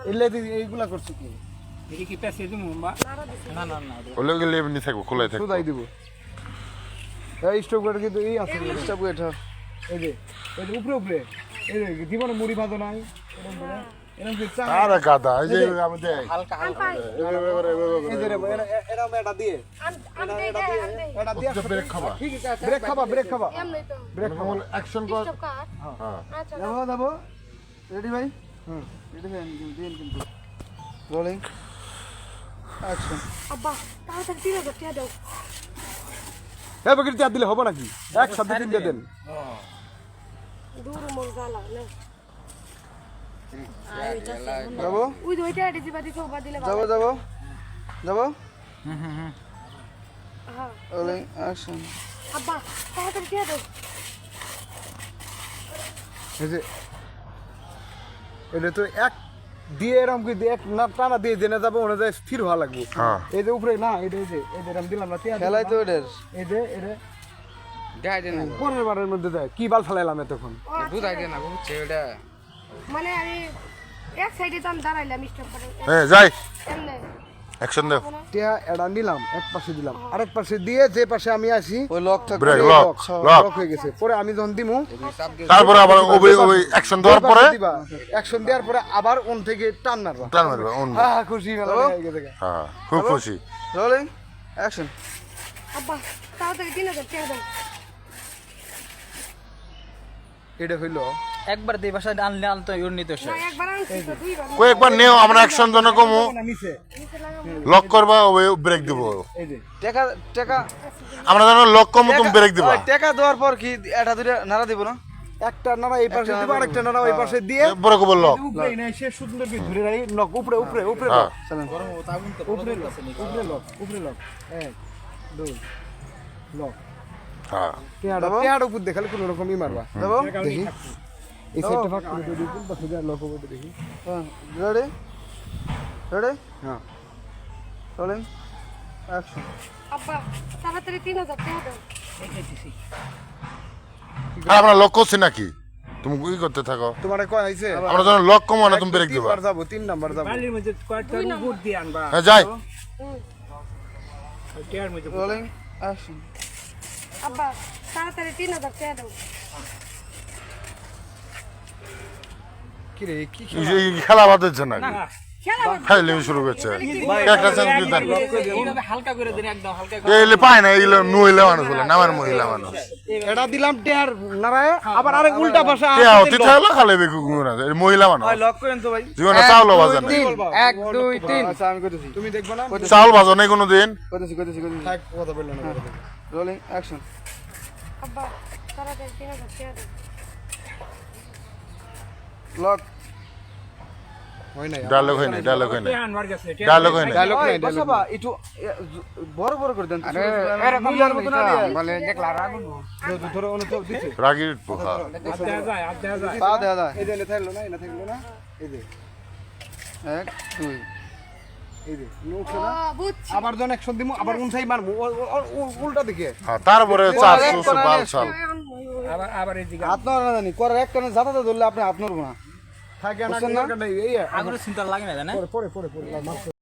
এলে এইগুলা করছো কি? দেখি কি পেছে দিমু বা না না না ওলে গেলে এমনি থাকবো খোলাই থাকবো সুদাই দিব। এই স্টপ করে কিন্তু এই আছে স্টপ করে এটা এই যে উপরে উপরে এই যে জীবনে মুড়ি ভাজো নাই এরকম করে এরকম কি চা আরে গাদা এই যে আমি দেই হালকা হালকা এই যে এরকম এটা দিয়ে এটা দিয়ে ব্রেক খাবা ঠিক আছে ব্রেক খাবা এমনি তো ব্রেক খাবা অ্যাকশন কর স্টপ কাট হ্যাঁ আচ্ছা যাবো রেডি ভাই রেডি ভাই দিন কিন্তু রোলিং অ্যাকশন আব্বা তাড়াতাড়ি 3000 টাকা দাও এ বকির চাপ দিলে হবে নাকি একসাথে তিন দিয়ে দেন দূর মন জালা না যাবো ওই দুইটা ডিজি বাদি সবা দিলে যাবো যাবো যাবো হ্যাঁ রোলিং অ্যাকশন আব্বা তাড়াতাড়ি টাকা দাও এই যে এটা তো এক দিয়ে এরকম কি এক না টানা দিয়ে জেনে যাবো ওনে যায় স্থির হওয়া লাগবে হ্যাঁ এই যে উপরে না এটা এই যে এরকম দিলাম না খেলাই তো এদের এই যে এটা গাইডে না পরের বারের মধ্যে দেয় কি বাল ফেলাইলাম এতক্ষণ বুঝাই দে না বুঝছে এটা মানে আমি এক সাইডে তো আমি দাঁড়াইলাম স্টপ করে এ যাই এমনি অ্যাকশন দাও টিয়া এটা নিলাম এক পাশে দিলাম আরেক পাশে দিয়ে যে পাশে আমি আসি ওই লক ব্রেক লক লক হয়ে গেছে পরে আমি যখন দিমু তারপরে আবার ওই ওই অ্যাকশন দেওয়ার পরে অ্যাকশন দেওয়ার পরে আবার ওন থেকে টান মারবা টান মারবে অন্য হ্যাঁ খুশি মেলা হয়ে গেছে হ্যাঁ খুব খুশি রোলিং অ্যাকশন আব্বা তাড়াতাড়ি 3000 টাকা দাও এটা হইলো একবার দেই বাসা আনলে আনতো ইউনিট তো না একবার আনছি তো দুইবার কয়েকবার নেও আমরা অ্যাকশন জন কমু নিচে নিচে লাগাবো লক করবা ওই ব্রেক দিব এই যে টাকা টাকা আমরা জানো লক কমু তুমি ব্রেক দিবা টাকা দেওয়ার পর কি এটা দুইটা নাড়া দিব না একটা নাড়া এই পাশে দিব আরেকটা নাড়া ওই পাশে দিয়ে বড় কবল লক উপরে না সে সুন্দর করে ধরে রাখি লক উপরে উপরে উপরে হ্যাঁ। লক চলেন উপরে লক উপরে লক এক দুই লক হ্যাঁ পেয়াড় উপর দেখালে কোনো রকমই মারবা যাবো দেখি এই সাইডটা ফাঁক করে দিই কোন পাশে যা লক উপরে দেখি হ্যাঁ রেডি রেডি হ্যাঁ রোলিং অ্যাকশন আব্বা তাড়াতাড়ি 3000 টাকা দাও আর আমরা লক করছি নাকি তুমি কি করতে থাকো তোমারে কয় আইছে আমরা জানো লক কমু না তুমি ব্রেক দিবা তিনবার যাবো 3 নাম্বার যাবো বালির মধ্যে কয়টা বুট দিয়ে আনবা হ্যাঁ যাই টিয়ার মধ্যে রোলিং অ্যাকশন আব্বা তাড়াতাড়ি 3000 টাকা দাও কি রে কি এই খেলা বাদ দিচ্ছে না খেলা খাইলে শুরু করছে একটা চান্স দিতে এইভাবে হালকা করে দিন একদম হালকা করে এইলে পায় না এইগুলো মহিলা মানুষ বলে নামের মহিলা মানুষ এটা দিলাম টেয়ার নারায় আবার আরেক উল্টা পাশে কে অতি থাকলে খালে বেকু গুনা মহিলা মানুষ লক করেন তো ভাই জীবনে চাউল বাজে না 1 2 3 আচ্ছা আমি কইতেছি তুমি দেখবা না চাউল বাজো নাই কোনোদিন কইতেছি থাক কথা বললো না রোলিং অ্যাকশন আব্বা তাড়াতাড়ি 3000 টাকা দাও লক হয় না ডায়লগ হয় না ডায়লগ হয় না আনবার গেছে ডায়লগ হয় না ডায়লগ নাই ডায়লগ একটু বড় বড় করে দেন আরে এরকম বলে দেখলা রাগুন ধরো অন্য তো দিছে রাগির পোকা আদা যায় পা দেয়া যায় এই যে না থাকলো না এই যে 1 2 এই যে উঠছে না বুঝছি আবার যখন অ্যাকশন দিমু আবার উনসাই মারমু উল্টা দিকে হ্যাঁ তারপরে চার সুসু বাল চাল আবার এদিকে আপনার না জানি করে এক কানে জাতাতে ধরলে আপনি আপনার না থাকে না এই আগ্রহ চিন্তা লাগে না জানেন পরে